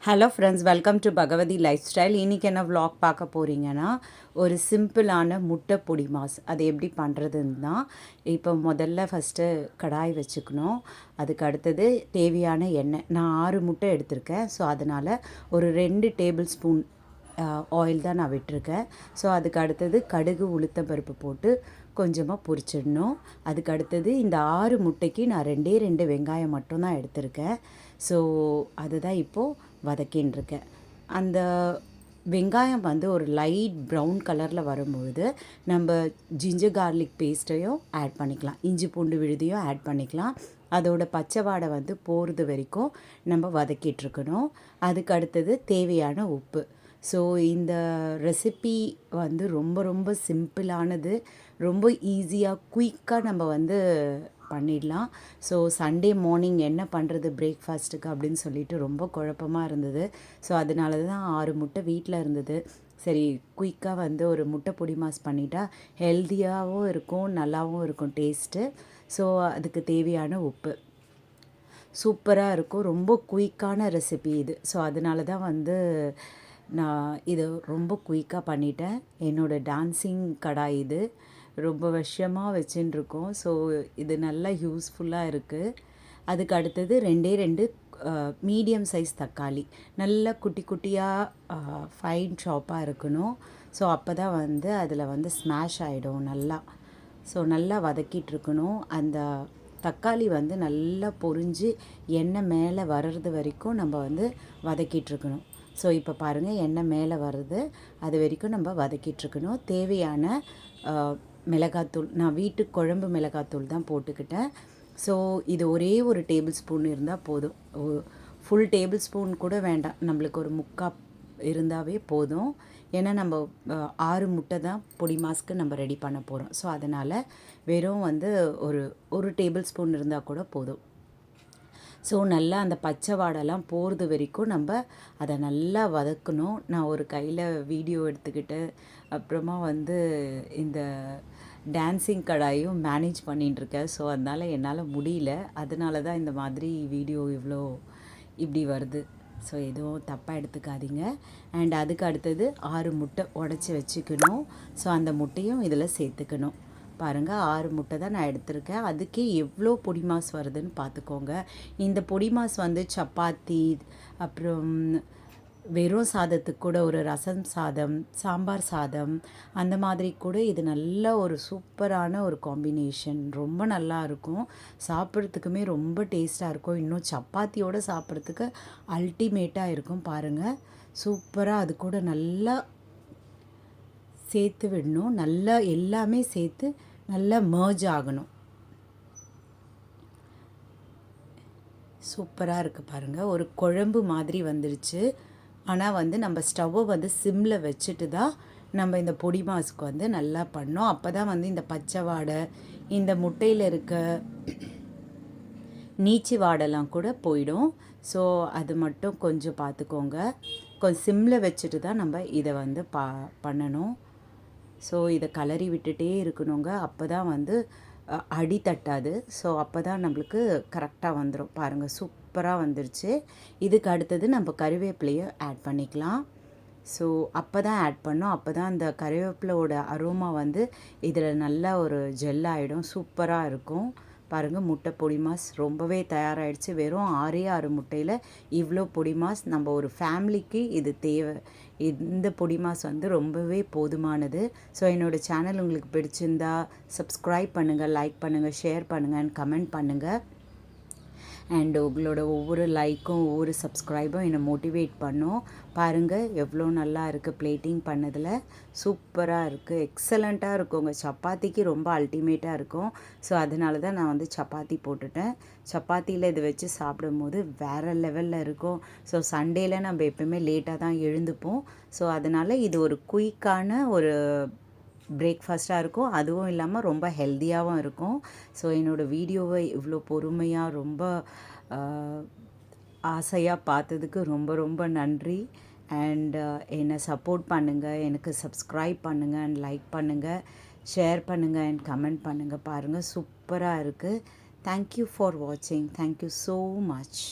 Hello friends, welcome to Bhagavathi lifestyle. இன்றைக்கி என்ன vlog பார்க்க போகிறீங்கன்னா, ஒரு சிம்பிளான முட்டை பொடி மாஸ் அது எப்படி பண்ணுறதுன்னு தான். இப்போ முதல்ல ஃபஸ்ட்டு கடாய் வச்சுக்கணும். அதுக்கு அடுத்தது தேவையான எண்ணெய். நான் 6 முட்டை எடுத்திருக்கேன். ஸோ அதனால் ஒரு 2 டேபிள் ஸ்பூன் ஆயில் தான் நான் விட்டிருக்கேன். ஸோ அதுக்கு அடுத்தது கடுகு உளுத்தம் பருப்பு போட்டு கொஞ்சமாக பொரிச்சிடணும். அதுக்கு அடுத்தது இந்த 6 முட்டைக்கு நான் 2 வெங்காயம் மட்டும்தான் எடுத்திருக்கேன். ஸோ அதுதான் இப்போது வதக்கின்றிருக்கேன். அந்த வெங்காயம் வந்து ஒரு லைட் ப்ரௌன் கலரில் வரும்பொழுது நம்ம ஜிஞ்சர் கார்லிக் பேஸ்ட்டையும் ஆட் பண்ணிக்கலாம், இஞ்சி பூண்டு விழுதியும் ஆட் பண்ணிக்கலாம். அதோட பச்சை வாடை வந்து போகிறது வரைக்கும் நம்ம வதக்கிட்டுருக்கணும். அதுக்கு அடுத்தது தேவையான உப்பு. ஸோ இந்த ரெசிபி வந்து ரொம்ப ரொம்ப சிம்பிளானது, ரொம்ப ஈஸியாக குயிக்காக நம்ம வந்து பண்ணிடலாம். ஸோ சண்டே மார்னிங் என்ன பண்ணுறது பிரேக்ஃபாஸ்ட்டுக்கு அப்படின்னு சொல்லிட்டு ரொம்ப குழப்பமாக இருந்தது. ஸோ அதனால தான் 6 முட்டை வீட்டில் இருந்தது. சரி, குயிக்காக வந்து ஒரு முட்டை பொடி மாஸ் பண்ணிட்டா ஹெல்த்தியாகவும் இருக்கும், நல்லாவும் இருக்கும் டேஸ்ட்டு. ஸோ அதுக்கு தேவையான உப்பு. சூப்பராக இருக்கும், ரொம்ப குயிக்கான ரெசிபி இது. ஸோ அதனால தான் வந்து நான் இது ரொம்ப குயிக்காக பண்ணிட்டேன். என்னோடய டான்ஸிங் கடாய் இது. ரொம்ப வருஷமாக வச்சுட்டுருக்கோம். ஸோ இது நல்லா யூஸ்ஃபுல்லாக இருக்குது. அதுக்கு அடுத்தது 2 மீடியம் சைஸ் தக்காளி, நல்லா குட்டி குட்டியாக ஃபைன் சாப்பாக இருக்கணும். ஸோ அப்போ தான் வந்து அதில் வந்து ஸ்மாஷ் ஆகிடும் நல்லா. ஸோ நல்லா வதக்கிட்டுருக்கணும். அந்த தக்காளி வந்து நல்லா பொரிஞ்சு எண்ணெய் மேலே வர்றது வரைக்கும் நம்ம வந்து வதக்கிட்டுருக்கணும். ஸோ இப்போ பாருங்கள், எண்ணெய் மேலே வருது, அது வரைக்கும் நம்ம வதக்கிட்டுருக்கணும். தேவையான மிளகாத்தூள், நான் வீட்டு குழம்பு மிளகாத்தூள் தான் போட்டுக்கிட்டேன். ஸோ இது ஒரே ஒரு டேபிள் ஸ்பூன் இருந்தால் போதும். ஃபுல் டேபிள் ஸ்பூன் கூட வேண்டாம், நம்மளுக்கு ஒரு முக்கால் இருந்தாவே போதும். ஏன்னா நம்ம 6 முட்டை தான் பொடி மாஸ்க்கு நம்ம ரெடி பண்ண போகிறோம். ஸோ அதனால் வெறும் வந்து ஒரு டேபிள் ஸ்பூன் இருந்தால் கூட போதும். ஸோ நல்லா அந்த பச்சை வாடெல்லாம் போகிறது வரைக்கும் நம்ம அதை நல்லா வதக்கணும். நான் ஒரு கையில் வீடியோ எடுத்துக்கிட்டு அப்புறமா வந்து இந்த டான்ஸிங் கடாயும் மேனேஜ் பண்ணிகிட்டுருக்கேன். ஸோ அதனால் என்னால் முடியல, அதனால தான் இந்த மாதிரி வீடியோ இப்படி வருது. ஸோ எதுவும் தப்பாக எடுத்துக்காதீங்க. அண்ட் அதுக்கு அடுத்தது 6 முட்டை உடச்சி வச்சுக்கணும். ஸோ அந்த முட்டையும் இதில் சேர்த்துக்கணும். பாருங்கள், 6 முட்டை தான் நான் எடுத்திருக்கேன். அதுக்கே எவ்வளோ பொடி மாஸ் வருதுன்னு பார்த்துக்கோங்க. இந்த பொடி மாஸ் வந்து சப்பாத்தி, அப்புறம் வெறும் சாதத்துக்கு கூட, ஒரு ரசம் சாதம், சாம்பார் சாதம், அந்த மாதிரி கூட இது நல்ல ஒரு சூப்பரான ஒரு காம்பினேஷன். ரொம்ப நல்லா இருக்கும், சாப்பிட்றதுக்குமே ரொம்ப டேஸ்ட்டாக இருக்கும். இன்னும் சப்பாத்தியோடு சாப்பிட்றதுக்கு அல்டிமேட்டாக இருக்கும். பாருங்கள், சூப்பராக அது கூட நல்லா சேர்த்து விடணும். நல்லா எல்லாமே சேர்த்து நல்லா மர்ஜ் ஆகணும். சூப்பராக இருக்குது பாருங்கள், ஒரு குழம்பு மாதிரி வந்துடுச்சு. ஆனால் வந்து நம்ம ஸ்டவ்வை வந்து சிம்மில் வச்சுட்டு தான் நம்ம இந்த பொடி மாஸ்க்கு வந்து நல்லா பண்ணோம். அப்போ தான் வந்து இந்த பச்சை வாடை, இந்த முட்டையில் இருக்க நீச்சி வாடெல்லாம் கூட போயிடும். ஸோ அது மட்டும் கொஞ்சம் பார்த்துக்கோங்க. கொஞ்சம் சிம்மில் வச்சுட்டு தான் நம்ம இதை வந்து பண்ணணும். ஸோ இதை கலரி விட்டுட்டே இருக்கணுங்க. அப்போ தான் வந்து அடி தட்டாது. ஸோ அப்போ தான் நம்மளுக்கு கரெக்டாக வந்துடும். பாருங்கள், சூப்பராக வந்துருச்சு. இதுக்கு அடுத்தது நம்ம கறிவேப்பிலையை ஆட் பண்ணிக்கலாம். ஸோ அப்போ தான் ஆட் பண்ணோம். அப்போ தான் அந்த கறிவேப்பிலையோட அரோமா வந்து இதில் நல்லா ஒரு ஜெல் ஆகிடும், சூப்பராக இருக்கும். பாருங்கள், முட்டை பொடி மாஸ் ரொம்பவே தயாராகிடுச்சு. வெறும் 6 முட்டையில் இவ்வளோ பொடி மாஸ். நம்ம ஒரு ஃபேமிலிக்கு இது தேவை. இந்த பொடி மாஸ் வந்து ரொம்பவே போதுமானது. ஸோ என்னோடய சேனல் உங்களுக்கு பிடிச்சிருந்தா சப்ஸ்கிரைப் பண்ணுங்கள், லைக் பண்ணுங்கள், ஷேர் பண்ணுங்கள் அண்ட் கமெண்ட் பண்ணுங்கள். அண்ட் உங்களோட ஒவ்வொரு லைக்கும் ஒவ்வொரு சப்ஸ்கிரைபும் என்னை மோட்டிவேட் பண்ணும். பாருங்கள், எவ்வளோ நல்லா இருக்குது பிளேட்டிங் பண்ணதில். சூப்பராக இருக்குது, எக்ஸலண்ட்டாக இருக்கும். உங்கள் சப்பாத்திக்கு ரொம்ப அல்டிமேட்டாக இருக்கும். ஸோ அதனால தான் நான் வந்து சப்பாத்தி போட்டுட்டேன். சப்பாத்தியில் இதை வச்சு சாப்பிடும்போது வேறு லெவலில் இருக்கும். ஸோ சண்டேயில் நம்ம எப்போயுமே லேட்டாக தான் எழுந்துப்போம். ஸோ அதனால் இது ஒரு குயிக்கான ஒரு பிரேக்ஃபாஸ்ட்டாக இருக்கும். அதுவும் இல்லாமல் ரொம்ப ஹெல்த்தியாகவும் இருக்கும். ஸோ என்னோடய வீடியோவை இவ்வளோ பொறுமையாக ரொம்ப ஆசையாக பார்த்ததுக்கு ரொம்ப ரொம்ப நன்றி. அண்ட் என்னை சப்போர்ட் பண்ணுங்கள், எனக்கு சப்ஸ்கிரைப் பண்ணுங்கள் அண்ட் லைக் பண்ணுங்கள், ஷேர் பண்ணுங்கள் அண்ட் கமெண்ட் பண்ணுங்கள். பாருங்கள், சூப்பராக இருக்குது. தேங்க்யூ ஃபார் வாட்சிங். Thank you so much.